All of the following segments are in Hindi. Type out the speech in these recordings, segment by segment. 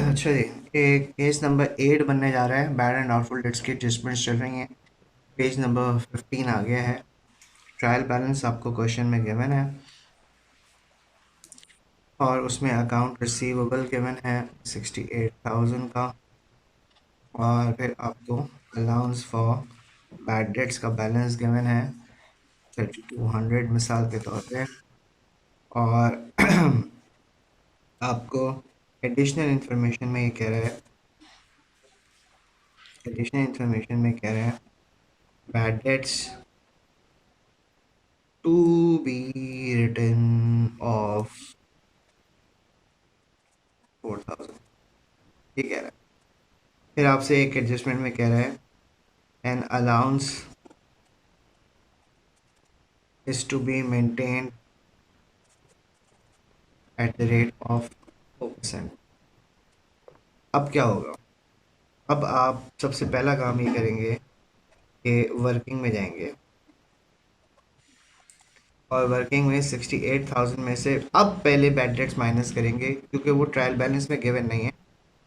अच्छा जी, ये केस नंबर 8 बनने जा रहा है। बैड एंड डाउटफुल डेट्स की जजमेंट्स चल रही हैं। पेज नंबर 15 आ गया है। ट्रायल बैलेंस आपको क्वेश्चन में गिवन है और उसमें अकाउंट रिसीवेबल गिवन है 68,000 का, और फिर आपको अलाउंस फॉर बैड डेट्स का बैलेंस गिवन है 3200 मिसाल के तौर पे। और आपको एडिशनल इंफॉर्मेशन में ये कह रहा है, एडिशनल इंफॉर्मेशन में कह रहा है bad debts to be written of 4,000, ये कह रहा है। फिर आपसे एक एडजस्टमेंट में कह रहा है an allowance is to be maintained at the rate of 4%। अब क्या होगा? अब आप सबसे पहला काम ये करेंगे कि वर्किंग में जाएंगे और वर्किंग में 68,000 में से अब पहले बैड डेट्स माइनस करेंगे, क्योंकि वो ट्रायल बैलेंस में गिवन नहीं है,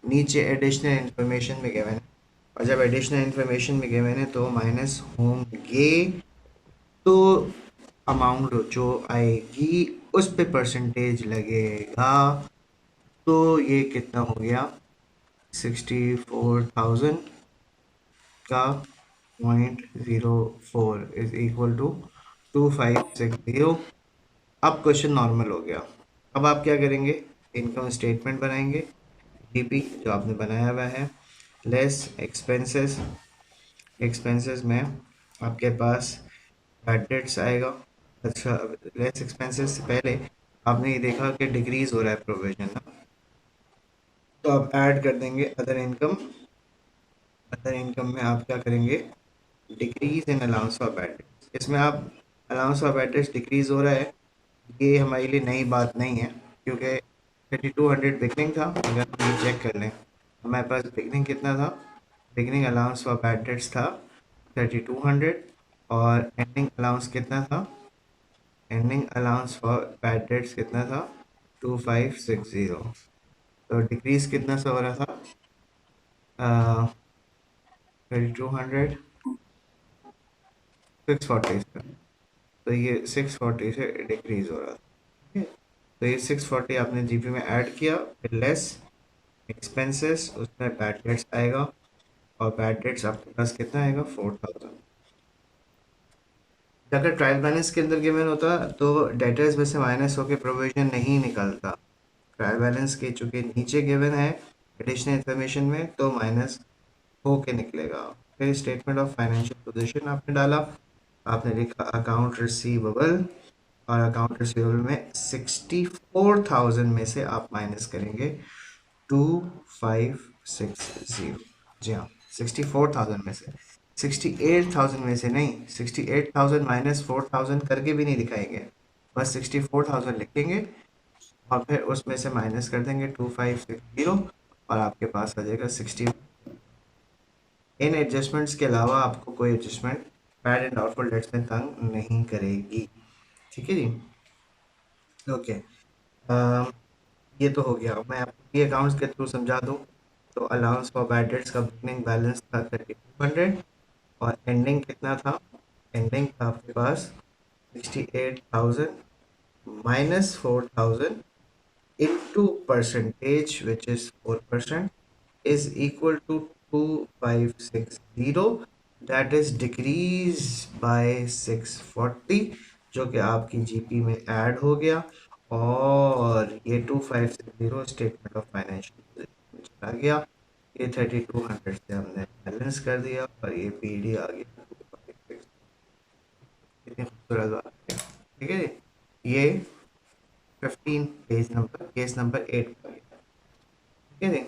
नीचे एडिशनल इन्फॉर्मेशन में गिवन है। और जब एडिशनल इन्फॉर्मेशन में गिवन है तो माइनस होंगे, तो अमाउंट जो आएगी उस पे परसेंटेज लगेगा। तो ये कितना हो गया? 64,000 का 0.04 इज इक्वल टू 2560। अब क्वेश्चन नॉर्मल हो गया। अब आप क्या करेंगे? इनकम स्टेटमेंट बनाएंगे, जीपी जो आपने बनाया हुआ है, लेस एक्सपेंसेस। एक्सपेंसेस में आपके पास बैड डेट्स आएगा। अच्छा, लेस एक्सपेंसेस से पहले आपने ये देखा कि डिक्रीज हो रहा है प्रोविजन ना, तो आप ऐड कर देंगे अदर इनकम। अदर इनकम में आप क्या करेंगे? Decrease in allowance for bad dates. इसमें आप allowance for bad dates decrease हो रहा है, ये हमारे लिए नई बात नहीं है, क्योंकि 3200 बिगनिंग था। अगर हम ये चेक कर लें, हमारे पास बिगनिंग कितना था? Beginning allowance for bad dates था 3200, और एंडिंग अलाउंस कितना था? Ending allowance for bad dates कितना था? 2560। तो डिक्रीज कितना सा हो रहा था? 3200 640 से, तो ये 640 से डिक्रीज हो रहा था। ठीक है, तो ये 640 आपने जीपी में ऐड किया, फिर लेस एक्सपेंसेस, उसमें बैड डेट्स आएगा, और बैड डेट्स आपके पास कितना आएगा? 4000। अगर ट्रायल बैलेंस के अंदर गिवन होता तो डेटर्स में से माइनस होकर प्रोविजन नहीं निकलता। ट्रायल बैलेंस के चूंकि नीचे गिवन है एडिशनल इन्फॉर्मेशन में, तो माइनस होके निकलेगा। फिर स्टेटमेंट ऑफ फाइनेंशियल पोजीशन आपने डाला, आपने लिखा अकाउंट रिसीवेबल, और अकाउंट रिसीवेबल में 64,000 में से आप माइनस करेंगे 2560। जी हाँ, 64,000 में से, 68,000 में से नहीं। 68,000 माइनस 4,000 करके भी नहीं दिखाएंगे, बस 64,000 लिखेंगे और फिर उसमें से माइनस कर देंगे 2560, और आपके पास आ जाएगा 60। इन एडजस्टमेंट्स के अलावा आपको कोई adjustment bad and doubtful debts में तंग नहीं करेगी। ठीक है जी, ओके। ये तो हो गया। मैं आपको ये अकाउंट्स के थ्रू समझा दूँ, तो अलाउंस फॉर बैड डेट्स का बिगनिंग बैलेंस था 3200, और एंडिंग कितना था? एंडिंग था आपके पास 68,000 minus 4,000 into percentage, which is 4%, is equal to 2560, that is decrease by 640, जो कि आपकी जीपी में ऐड हो गया, और ये 2560 स्टेटमेंट ऑफ फाइनेंशियल में चला गया। ये 3200 से हमने बैलेंस कर दिया, और ये पीडी आ गया 2560। कितनी खूबसूरत बात है। ठीक है जी, ये 15 पेज नंबर केस नंबर 8 का। ठीक है जी।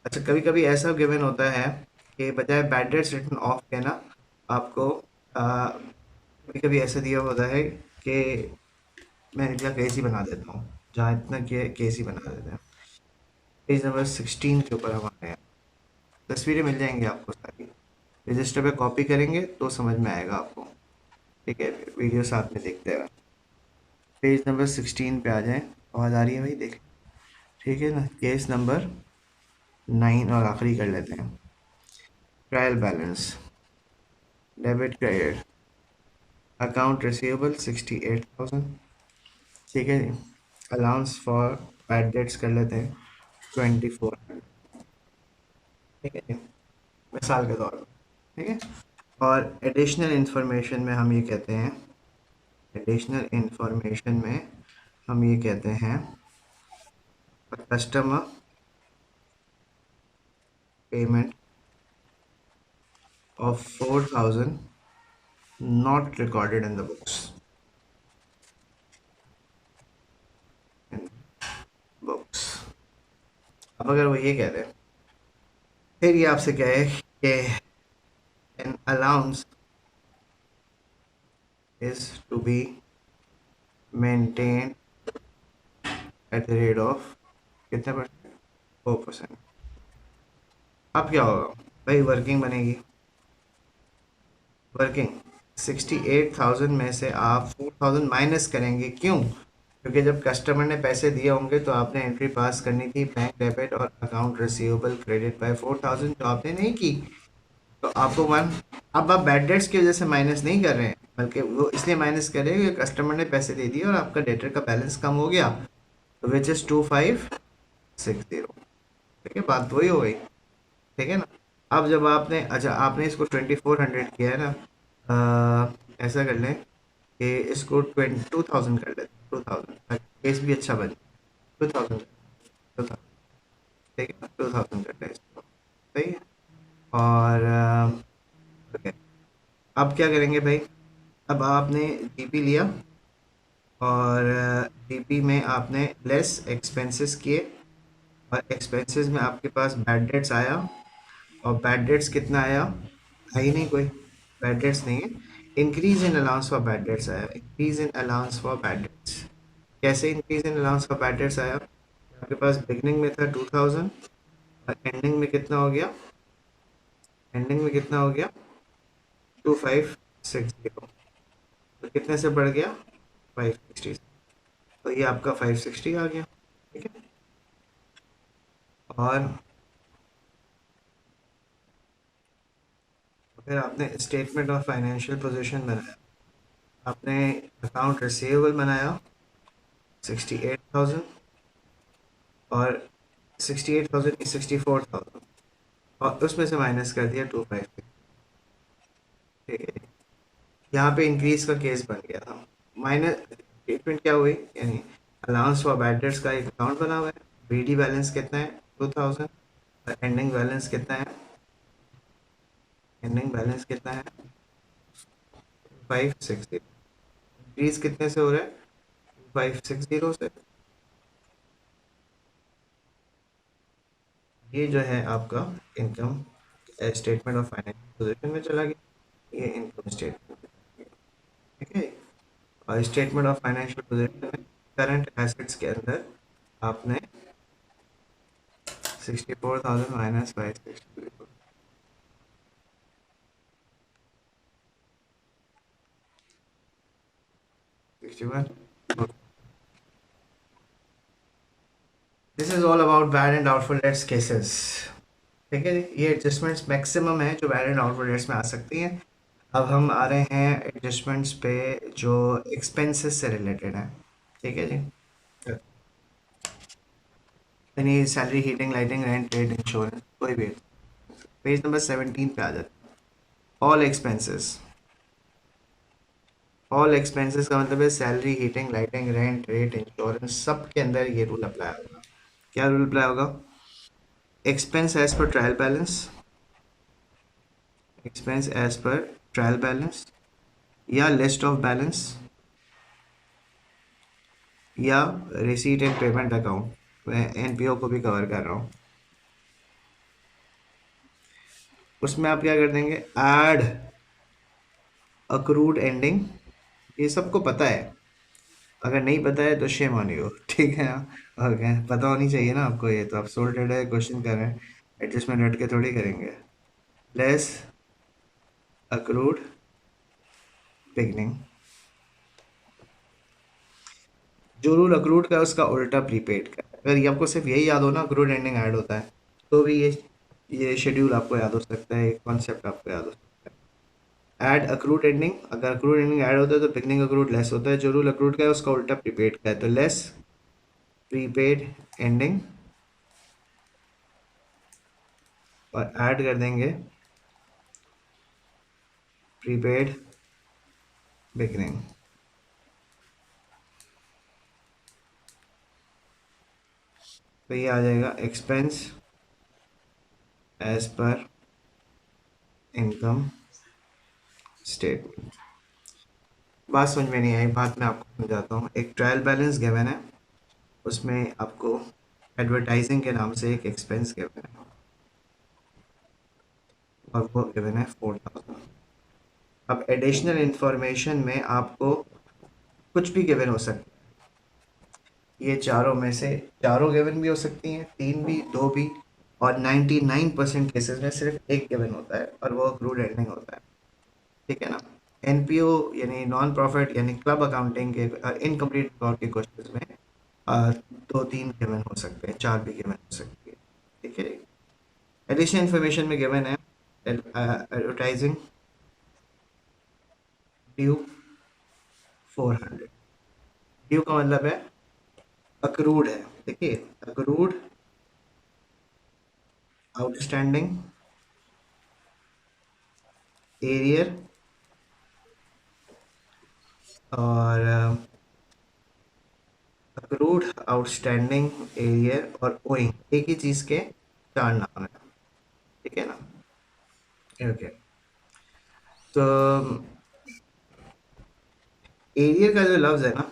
अच्छा, कभी कभी ऐसा गिवन होता है कि बजाय बैड डेट्स रिटन ऑफ के ना, आपको कभी कभी ऐसा दिया होता है कि मैं इनका केस ही बना देता हूँ, जहाँ इतना केस ही बना देते हैं। पेज नंबर 16 के ऊपर हमारे यहाँ तस्वीरें मिल जाएंगी आपको सारी। रजिस्टर पे कॉपी करेंगे तो समझ में आएगा आपको। ठीक है, वीडियो साथ में देखते हैं। पेज नंबर 16 पे आ जाएं। आवाज़ आ रही है भाई? देख, ठीक है ना, केस नंबर 9 और आखिरी कर लेते हैं trial balance, debit credit, account receivable 68,000। ठीक है जी। अलाउंस फॉर बैड डेट्स कर लेते हैं 24। ठीक है जी, मिसाल के तौर पर। ठीक है। और एडिशनल इंफॉर्मेशन में हम ये कहते हैं, एडिशनल इंफॉर्मेशन में हम ये कहते हैं customer payment of 4,000 not recorded in the books. In books. अब अगर वो ये कह रहे हैं, फिर ये आपसे कहे कि an allowance is to be maintained at the rate of कितने परसेंट, 4%। अब क्या होगा भाई, वर्किंग बनेगी। वर्किंग 68,000 में से आप 4,000 माइनस करेंगे, क्यों? क्योंकि जब कस्टमर ने पैसे दिए होंगे तो आपने एंट्री पास करनी थी बैंक डेबिट और अकाउंट रिसीवेबल क्रेडिट बाय 4,000, जो आपने नहीं की। तो आपको वन, अब आप बैड डेट्स की वजह से माइनस नहीं कर रहे हैं, बल्कि वो इसलिए माइनस कर रहे हैं कि कस्टमर ने पैसे दे दिए और आपका डेटर का बैलेंस कम हो गया, तो विच इज 2560। ठीक है, बात वही हो गई। ठीक है ना। अब जब आपने, अच्छा आपने इसको 2400 किया है ना, ऐसा कर लें कि इसको 22,000 कर लेते, 2,000 केस भी अच्छा बने। 2,000, 2,000। ठीक है ना, 2,000 कर लें इसको। सही है। और okay, अब क्या करेंगे भाई, अब आपने डीपी लिया और डीपी में आपने लेस एक्सपेंसेस किए, और एक्सपेंसेस में आपके पास बैड डेट्स आया, और बैड डेट्स कितना आया, है ही नहीं कोई, बैड डेट्स नहीं है। Increase in allowance for bad debts आया, increase in allowance for bad debts. कैसे increase in allowance for bad debts आया? आपके पास बिगनिंग में था 2,000 और एंडिंग में कितना हो गया, एंडिंग में कितना हो गया 2560, तो कितने से बढ़ गया 560, तो ये आपका 560 आ गया। ठीक है। और फिर आपने स्टेटमेंट ऑफ फाइनेंशियल पोजीशन बनाया, आपने अकाउंट रिसीवेबल बनाया 68,000, और 68,000 की 64,000, और उसमें से माइनस कर दिया 250। ठीक है। यहाँ पे इंक्रीज का केस बन गया था। माइनस स्टेटमेंट क्या हुई, यानी अलाउंस फॉर बैड डेट्स का एक अकाउंट बना हुआ है, बीडी बैलेंस कितना है 2,000, और एंडिंग बैलेंस कितना है, एंडिंग बैलेंस कितना है 560। इंक्रीज कितने से हो रहा है 560 से। ये जो है आपका income statement of financial position में चला गया, ये इनकम स्टेटमेंट। ठीक है। और स्टेटमेंट ऑफ फाइनेंशियल पोजीशन में करंट एसेट्स के अंदर आपने 64,000 minus 560, 61। This is all about bad and doubtful debts cases. ठीक है जी, ये एडजस्टमेंट्स मैक्सिमम है जो बैड एंड डाउटफुल डेट्स में आ सकती हैं। अब हम आ रहे हैं एडजस्टमेंट्स पे जो एक्सपेंसेस से रिलेटेड है। ठीक है जी। यानी salary, heating, lighting, rent, rate, insurance, कोई भी। पेज नंबर 17 पे आ जाता है। ऑल एक्सपेंसेस, ऑल एक्सपेंसेस का मतलब है salary, heating, lighting, rent, rate, insurance, सब के अंदर ये रूल अप्लाई होगा। क्या रूल अप्लाई होगा? Expense as per trial balance, expense as per trial balance, या लिस्ट ऑफ बैलेंस, या रिसीट एंड पेमेंट अकाउंट, मैं एनपीओ को भी कवर कर रहा हूँ। उसमें आप क्या कर देंगे, ऐड अक्रूड एंडिंग, ये सबको पता है, अगर नहीं पता है तो शेम ऑन यू। ठीक है। और क्या पता होनी चाहिए ना आपको, ये तो आप सोल डेटा क्वेश्चन कर रहे हैं, एडजस्टमेंट हट के थोड़ी करेंगे। लेस अक्रूड बिगनिंग, जो रूल अक्रूड का है उसका उल्टा प्रीपेड का है। अगर ये आपको सिर्फ यही याद हो ना, अक्रूड एंडिंग ऐड होता है, तो भी ये शेड्यूल आपको याद हो सकता है, एक कॉन्सेप्ट आपको याद हो सकता है। ऐड अक्रूड एंडिंग, अगर अक्रूड एंडिंग ऐड होता है तो बिगनिंग अक्रूड लेस होता है। जो रूल अक्रूड का है उसका उल्टा प्रीपेड का है, तो लेस प्रीपेड एंडिंग और ऐड कर देंगे प्रीपेड बिगनिंग। तो ये आ जाएगा expense as per income statement. बात समझ में नहीं आई, बात मैं आपको समझाता हूँ। एक ट्रायल बैलेंस गिवन है, उसमें आपको एडवर्टाइजिंग के नाम से एक एक्सपेंस गिवन है और वो गिवन है 4000। अब एडिशनल इंफॉर्मेशन में आपको कुछ भी गिवन हो सकता है, ये चारों में से चारों गिवन भी हो सकती हैं, तीन भी, दो भी, और 99% केसेस में सिर्फ एक गिवन होता है और वो अक्रूड एंडिंग होता है। ठीक है ना। एनपीओ यानी नॉन प्रॉफिट यानी क्लब अकाउंटिंग के इनकम्प्लीट रिकॉर्ड के क्वेश्चंस में अ, दो तीन गिवन हो सकते हैं, चार भी गिवन हो सकती है। ठीक है। एडिशनल इन्फॉर्मेशन में गिवन है एडवर्टाइजिंग ड्यू 400। ड्यू का मतलब है अक्रूड है। देखिए, अक्रूड, आउटस्टैंडिंग, एरियर और अक्रूड, आउटस्टैंडिंग, एरियर और ओइंग एक ही चीज़ के चार नाम है। ठीक है ना। ओके। तो एरियर का जो लफ्ज़ है ना,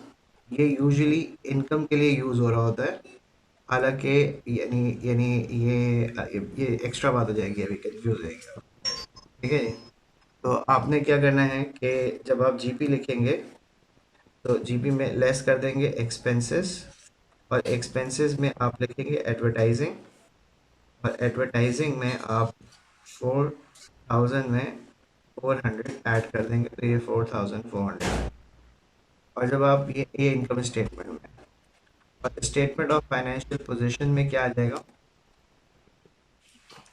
ये यूजुअली इनकम के लिए यूज़ हो रहा होता है। हालांकि यानी यानी ये एक्स्ट्रा बात हो जाएगी, अभी कंफ्यूज हो जाएगी। ठीक है जी। तो आपने क्या करना है कि जब आप जीपी लिखेंगे तो जीपी में लेस कर देंगे एक्सपेंसेस, और एक्सपेंसेस में आप लिखेंगे एडवर्टाइजिंग, और एडवर्टाइजिंग में आप 4000 में 400 ऐड कर देंगे, तो ये 4400। और जब आप ये इनकम स्टेटमेंट में, और स्टेटमेंट ऑफ फाइनेंशियल पोजीशन में क्या आ जाएगा,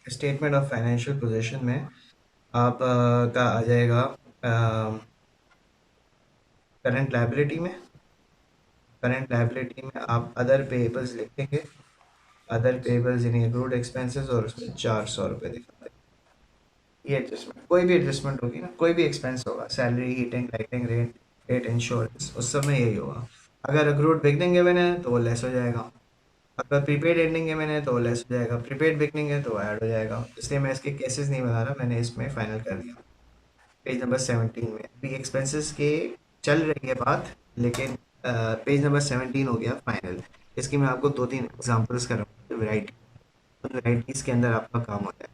स्टेटमेंट ऑफ फाइनेंशियल पोजीशन में आप का आ जाएगा करंट लायबिलिटी में, करंट लायबिलिटी में आप अदर पेएबल्स लिखेंगे, अदर पेएबल्स यानी अक्रूड एक्सपेंसेस, और उसमें 400 रुपये दिखा देंगे। ये एडजस्टमेंट, कोई भी एडजस्टमेंट होगी ना, कोई भी एक्सपेंस होगा, salary, heating, lighting, rent, rate, insurance, उस सब में यही होगा। अगर अक्रूड बिगनिंग गिवन है तो वो लेस हो जाएगा, अगर प्रीपेड एंडिंग गिवन है तो वो लेस हो जाएगा, प्रीपेड बिगनिंग है तो वो ऐड हो जाएगा। इसलिए मैं इसके केसेस नहीं बना रहा, मैंने इसमें फाइनल कर दिया। पेज नंबर 17 में अभी एक्सपेंसेस के चल रही है बात, लेकिन पेज नंबर 17 हो गया फाइनल। इसकी मैं आपको दो तीन एग्जांपल्स कराऊंगा, वैरायटी, उन वैरायटीज़ के अंदर आपका काम होता है।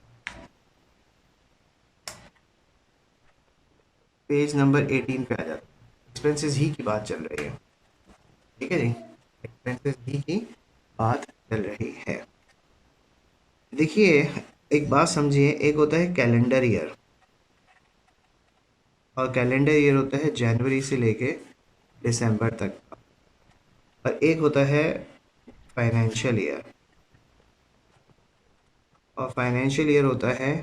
पेज नंबर 18 पे आ जाता है, एक्सपेंसेस ही की बात चल रही है। ठीक है जी, एक्सपेंसेस ही की बात चल रही है। देखिए, एक बात समझिए, एक होता है कैलेंडर ईयर, और कैलेंडर ईयर होता है जनवरी से लेके दिसंबर तक का, और एक होता है फाइनेंशियल ईयर, और फाइनेंशियल ईयर होता है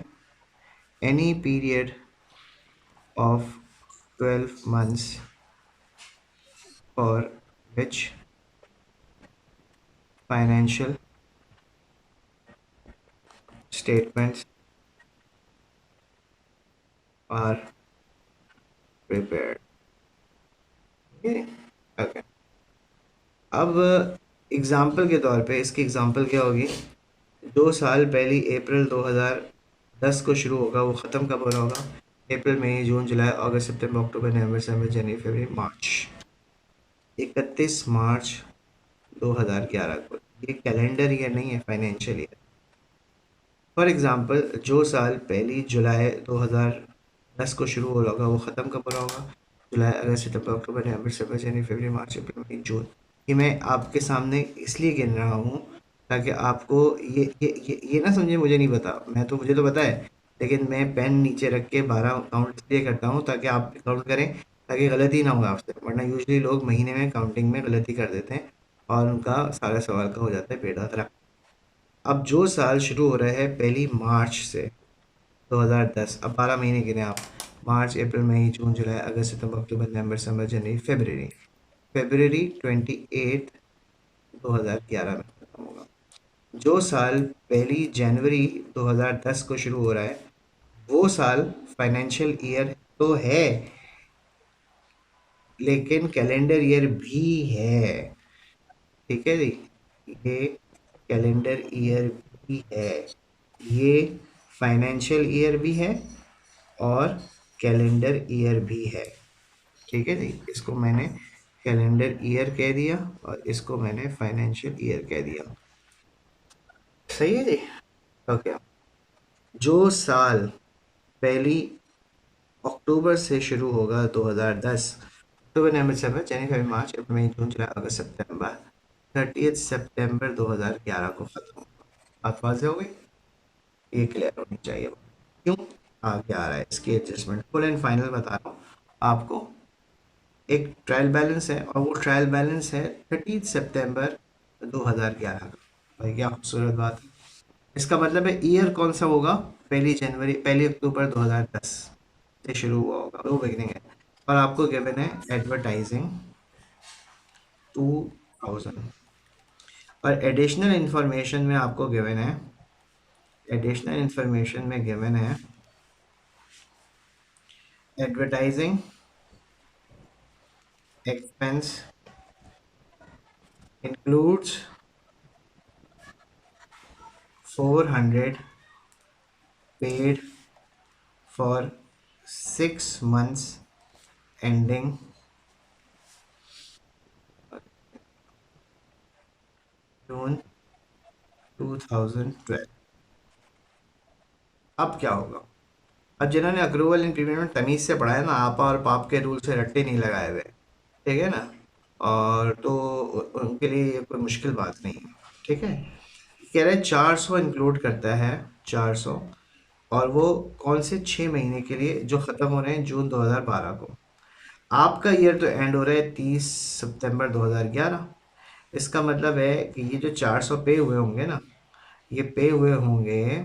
any period of 12 months for which financial statements are prepared। Okay. अब एग्जाम्पल के तौर पे इसकी एग्जाम्पल क्या होगी, 2 साल पहली अप्रैल 2010 को शुरू होगा, वो ख़त्म कब हो रहा होगा, अप्रैल, मई, जून, जुलाई, अगस्त, सितंबर, अक्टूबर, नवंबर, दिसंबर, जनवरी, फरवरी, मार्च, 31 मार्च 2011 को। ये कैलेंडर ईयर नहीं है, फाइनेंशियल ईयर। फॉर एग्जांपल, जो साल पहली जुलाई 2010 को शुरू हो रहा होगा वो ख़त्म कब हो रहा होगा, जुलाई, अगस्त, सितंबर, अक्टूबर, नवंबर, दिसंबर, जनवरी, फरवरी, मार्च, अप्रैल, मई, जून। ये मैं आपके सामने इसलिए गिन रहा हूँ ताकि आपको ये ना समझे मुझे नहीं पता, मैं तो, मुझे तो पता है, लेकिन मैं पेन नीचे रख के 12 काउंट इसलिए करता हूँ ताकि आप काउंट करें, ताकि गलती ना हो आपसे, वरना यूजली लोग महीने में काउंटिंग में गलती कर देते हैं और उनका सारा सवाल का हो जाता है पेड़। अब जो साल शुरू हो रहा है 1 मार्च से 2010, अब 12 महीने गिने आप। मार्च, अप्रैल, मई, जून, जुलाई, अगस्त, सितंबर, अक्टूबर, नवंबर, दिसंबर, जनवरी, फरवरी। फरवरी 28 2011 में खत्म होगा। जो साल 1 जनवरी 2010 को शुरू हो रहा है वो साल फाइनेंशियल ईयर तो है, लेकिन कैलेंडर ईयर भी है। ठीक है जी, ये कैलेंडर ईयर भी है, ये फाइनेंशियल ईयर भी है और कैलेंडर ईयर भी है। ठीक है जी, इसको मैंने कैलेंडर ईयर कह दिया और इसको मैंने फाइनेंशियल ईयर कह दिया। सही है जी। ओके, जो साल पहली अक्टूबर से शुरू होगा 2010, अक्टूबर, नवंबर, दिसंबर, जनवरी, फरवरी, मार्च, अप्रैल, मई, जून, जुलाई, अगस्त, सितंबर, 30 सितंबर 2011 को खत्म होगा। बात वाज़ेह हो गई, ये क्लियर होनी चाहिए। क्यों आगे आ रहा है इसकी एडजस्टमेंट, फुल एंड फाइनल बता रहा हूँ आपको। एक ट्रायल बैलेंस है और वो ट्रायल बैलेंस है 30 सितंबर 2011 का। भाई क्या खूबसूरत बात है। इसका मतलब है ईयर कौन सा होगा, 1 अक्टूबर 2010 से शुरू हुआ होगा, वो बिगनिंग है। और आपको गिवन है एडवर्टाइजिंग 2000। और एडिशनल इंफॉर्मेशन में आपको गिवन है, एडिशनल इंफॉर्मेशन में गिवन है advertising expense includes 400 paid for 6 months ending June 2012। अब क्या होगा, अब जिन्होंने अक्रूवल इन प्रीमियम तमीज से पढ़ा है ना, आपा और पाप के रूल से रट्टे नहीं लगाए हुए, ठीक है ना, और तो उनके लिए ये कोई मुश्किल बात नहीं है। ठीक है, कह रहे हैं 400 इंक्लूड करता है, 400, और वो कौन से 6 महीने के लिए जो ख़त्म हो रहे हैं जून 2012 को। आपका ईयर तो एंड हो रहा है 30 सितंबर 2011। इसका मतलब है कि ये जो 400 पे हुए होंगे ना, ये पे हुए होंगे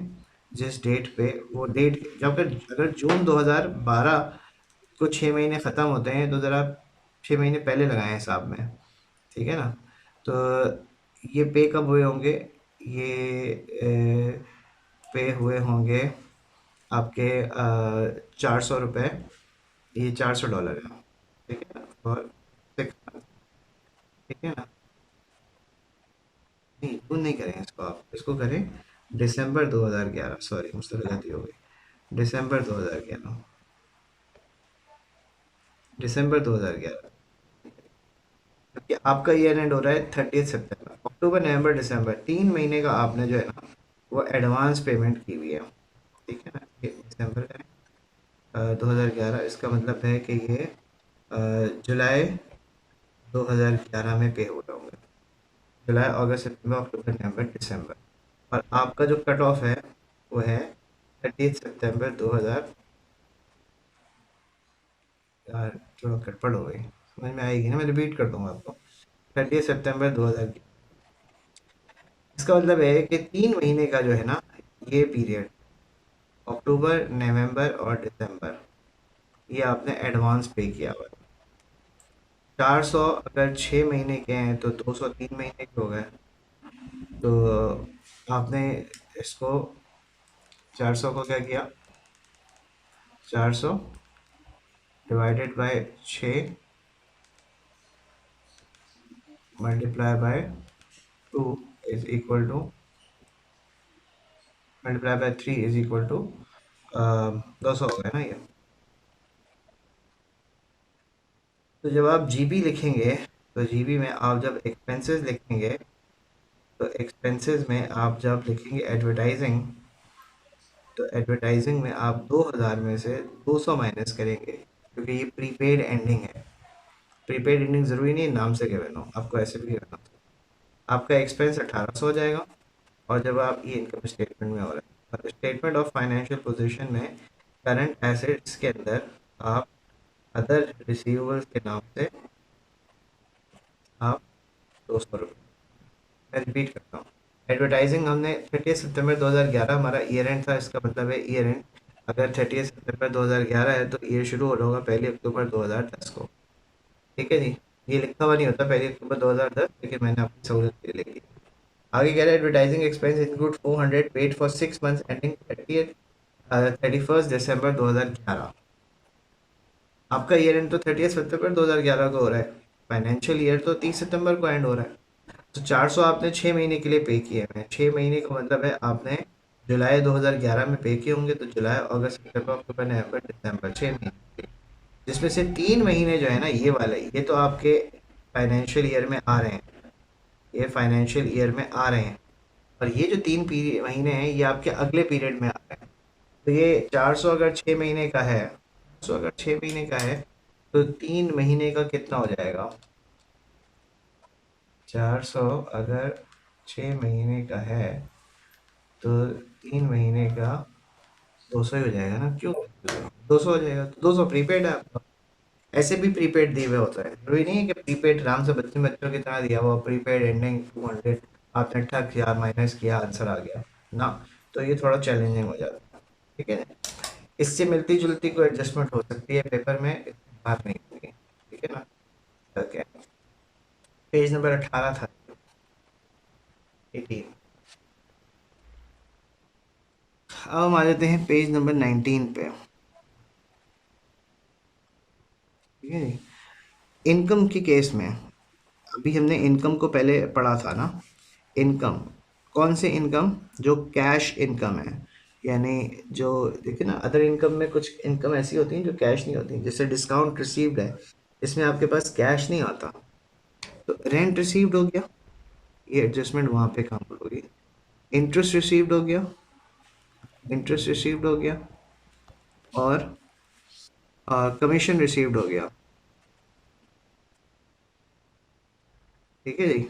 जिस डेट पे, वो डेट जब अगर अगर जून 2012 को 6 महीने ख़त्म होते हैं तो ज़रा 6 महीने पहले लगाएं हिसाब में। ठीक है ना, तो ये पे कब हुए होंगे, ये पे हुए होंगे आपके 400 रुपये, ये $400 है। ठीक है ना, और 6 month, ठीक है ना। नहीं, जून नहीं करें इसको, आप इसको करें दिसंबर 2011, सॉरी मुझसे गलती हो गई, दिसंबर 2011, दिसंबर 2011, क्योंकि आपका ईयर एंड हो रहा है 30 सितंबर। अक्टूबर, नवंबर, दिसंबर, 3 महीने का आपने जो है ना वो एडवांस पेमेंट की हुई है। ठीक है ना, ये दिसंबर का है 2011, इसका मतलब है कि ये जुलाई 2011 में पे हो रहे होंगे, जुलाई, अगस्त, सितंबर, अक्टूबर, नवंबर, दिसंबर। और आपका जो कट ऑफ है वो है 30 सितंबर 2000। यार थोड़ा गड़बड़ हो गई, समझ में आएगी ना, मैं रिपीट कर दूंगा आपको। 30 सितंबर 2000, इसका मतलब है कि 3 महीने का जो है ना ये पीरियड, अक्टूबर, नवंबर और दिसंबर, ये आपने एडवांस पे किया हुआ है। 400 अगर 6 महीने के हैं तो 200 3 महीने के हो गए। तो आपने इसको 400 को क्या किया, 400 divided by 6 multiply by 2 is equal to, multiply by 3 is equal to 200 हो गया ना ये। तो जब आप जीबी लिखेंगे, तो जीबी में आप जब एक्सपेंसेस लिखेंगे, तो एक्सपेंसेस में आप जब लिखेंगे एडवर्टाइजिंग, तो एडवर्टाइजिंग में आप 2000 में से 200 माइनस करेंगे, क्योंकि ये प्रीपेड एंडिंग है। प्रीपेड एंडिंग ज़रूरी नहीं है नाम से गिवन हो, आपको ऐसे भी गिवन हो। आपका एक्सपेंस 1800 हो जाएगा। और जब आप ये इनकम स्टेटमेंट में हो रहा है, और स्टेटमेंट ऑफ फाइनेंशियल पोजीशन में करंट एसेट्स के अंदर आप अदर रिसीवेबल्स के नाम से आप 200 रुपये, मैं रिपीट करता हूँ, एडवर्टाइजिंग हमने 30 सितंबर 2011 हमारा ईयर एंड था, इसका मतलब है ईयर एंड अगर 30 सितंबर 2011 है तो ईयर शुरू हो रहा होगा 1 अक्टूबर 2010 को। ठीक है जी। ये लिखा हुआ नहीं होता 1 अक्टूबर 2010, लेकिन मैंने आपकी सहूलत के लिए लिख दिया। आगे कह रहा है advertising expense include 400 paid for 6 months ending 31 दिसंबर 2011। आपका ईयर एंड तो 30 सितंबर 2011 को हो रहा है, फाइनेंशियल ईयर तो 30 सितंबर को एंड हो रहा है। तो 400 आपने 6 महीने के लिए पे किए हैं। 6 महीने का मतलब है आपने जुलाई 2011 में पे किए होंगे, तो जुलाई अगस्त सितंबर अक्टूबर नवंबर दिसंबर 6 महीने, जिसमें से 3 महीने जो है ना ये वाले, ये तो आपके फाइनेंशियल ईयर में आ रहे हैं, ये फाइनेंशियल ईयर में आ रहे हैं। और ये जो 3 महीने हैं ये आपके अगले पीरियड में आ रहे हैं। तो ये 400 अगर 6 महीने का है, 400 अगर 6 महीने का है तो 3 महीने का कितना हो जाएगा? 400 अगर 6 महीने का है तो 3 महीने का 200 ही हो जाएगा ना, क्यों? 200 हो जाएगा, तो 200 प्रीपेड है आपका। ऐसे भी प्रीपेड दिए हुए होता है, जरूरी नहीं है कि प्रीपेड राम से बच्चे बच्चों की तरह दिया हुआ प्रीपेड एंडिंग 200 आपने ठग किया माइनस किया आंसर आ गया ना। तो ये थोड़ा चैलेंजिंग हो जाता है। ठीक है, इससे मिलती जुलती कोई एडजस्टमेंट हो सकती है पेपर में, इतनी बात नहीं होगी। ठीक है ना। ओके, पेज नंबर 18 था, 18। अब हम आ जाते हैं पेज नंबर 19 पे। ठीक है जी। इनकम के केस में अभी हमने इनकम को पहले पढ़ा था ना। इनकम, कौन से इनकम? जो कैश इनकम है, यानी जो देखिए ना अदर इनकम में कुछ इनकम ऐसी होती हैं जो कैश नहीं होती, जैसे डिस्काउंट रिसीव्ड है, इसमें आपके पास कैश नहीं आता। तो रेंट रिसीव्ड हो गया, ये एडजस्टमेंट वहाँ पे काम करोगी। इंटरेस्ट रिसीव्ड हो गया, इंटरेस्ट रिसीव्ड हो गया, और कमीशन रिसीव्ड हो गया। ठीक है जी।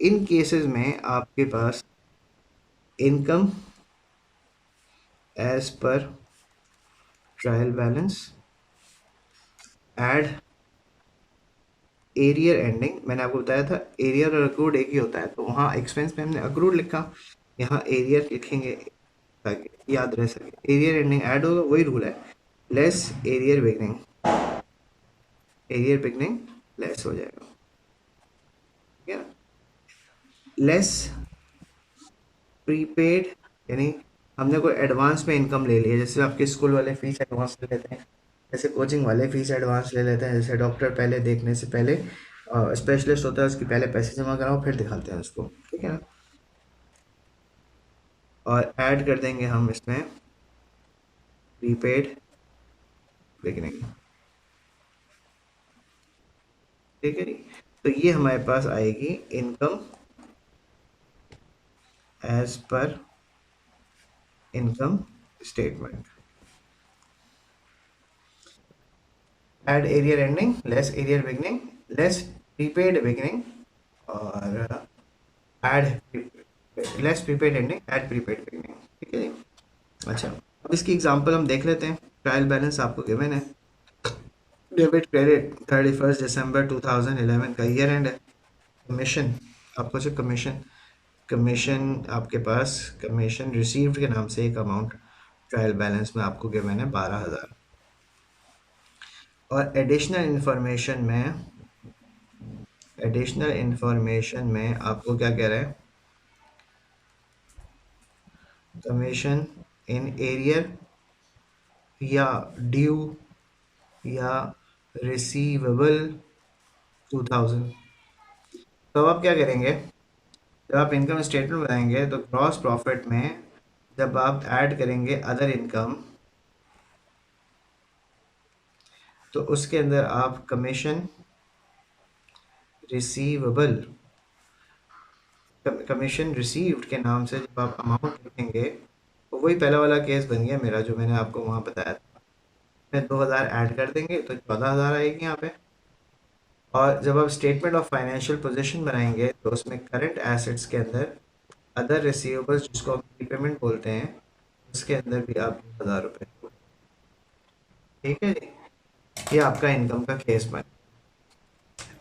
इन केसेस में आपके पास income as per trial balance add arrear ending, मैंने आपको बताया था एरियर और अक्रूड एक ही होता है, तो वहाँ एक्सपेंस में हमने अक्रूड लिखा, यहाँ एरियर लिखेंगे ताकि याद रह सके। एरियर एंडिंग ऐड होगा, वही रूल है, less arrear beginning, arrear beginning less हो जाएगा। ठीक है, लेस प्रीपेड, यानी हमने कोई एडवांस में इनकम ले लिया, जैसे आपके स्कूल वाले फीस एडवांस ले लेते हैं, जैसे कोचिंग वाले फीस एडवांस ले लेते हैं, जैसे डॉक्टर पहले देखने से पहले स्पेशलिस्ट होता है उसकी पहले पैसे जमा कराओ फिर दिखाते हैं उसको। ठीक है ना। और ऐड कर देंगे हम इसमें प्रीपेड बिगनिंग। ठीक है जी। तो ये हमारे पास आएगी income as per income statement. Add arrear ending, less arrear beginning, less prepaid beginning, और add less prepaid ending, add prepaid beginning. ठीक है जी। अच्छा, अब इसकी एग्जांपल हम देख लेते हैं। ट्रायल बैलेंस आपको गिवन है, डेबिट क्रेडिट 31 दिसंबर 2011 का ईयर एंड है। कमीशन, आपको जो कमीशन, कमीशन आपके पास कमीशन रिसीव्ड के नाम से एक अमाउंट ट्रायल बैलेंस में आपको गिवन है 12,000। और एडिशनल इंफॉर्मेशन में आपको क्या कह रहा है? कमीशन इन एरियर या ड्यू या रिसीवेबल 2,000। तो अब आप क्या करेंगे, जब आप इनकम स्टेटमेंट बनाएंगे तो ग्रॉस प्रॉफिट में जब आप ऐड करेंगे अदर इनकम, तो उसके अंदर आप कमीशन रिसीवेबल, कमीशन रिसीव्ड के नाम से जब आप अमाउंट लिखेंगे तो वही पहला वाला केस बन गया मेरा जो मैंने आपको वहाँ बताया था। मैं 2,000 ऐड कर देंगे तो 14,000 आएगी यहाँ पे। और जब आप स्टेटमेंट ऑफ फाइनेंशियल पोजीशन बनाएंगे तो उसमें करंट एसेट्स के अंदर अदर रिसीवेबल्स जिसको हम प्रीपेमेंट बोलते हैं, उसके अंदर भी आप 2,000 रुपये। ठीक है जी। ये आपका इनकम का केस बन।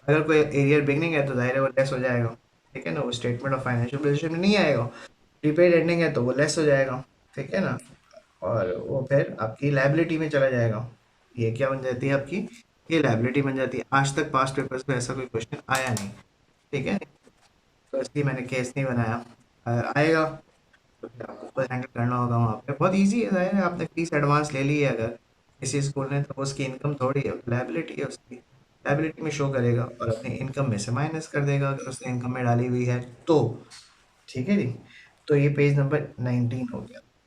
अगर कोई एरियर बिगनिंग है तो जाहिर है वो लेस हो जाएगा। ठीक है ना, वो स्टेटमेंट ऑफ फाइनेंशियल पोजीशन में नहीं आएगा। प्रीपेड एंडिंग है तो वो लेस हो जाएगा, ठीक है ना, और वो फिर आपकी लाइबिलिटी में चला जाएगा। ये क्या बन जाती है आपकी, ये लाइबिलिटी बन जाती है। आज तक पास्ट पेपर्स में ऐसा कोई क्वेश्चन आया नहीं, ठीक है, तो इसलिए मैंने केस नहीं बनाया। आएगा तो फिर आपको खुद हैंडल करना होगा वहाँ पे। बहुत इजी है, जाहिर है आपने फीस एडवांस ले ली है अगर किसी स्कूल ने, तो उसकी इनकम थोड़ी है, लाइबिलिटी है उसकी, लाइबिलिटी में शो करेगा और अपनी इनकम में से माइनस कर देगा अगर उसने इनकम में डाली हुई है तो। ठीक है जी, तो ये पेज नंबर 19 हो गया।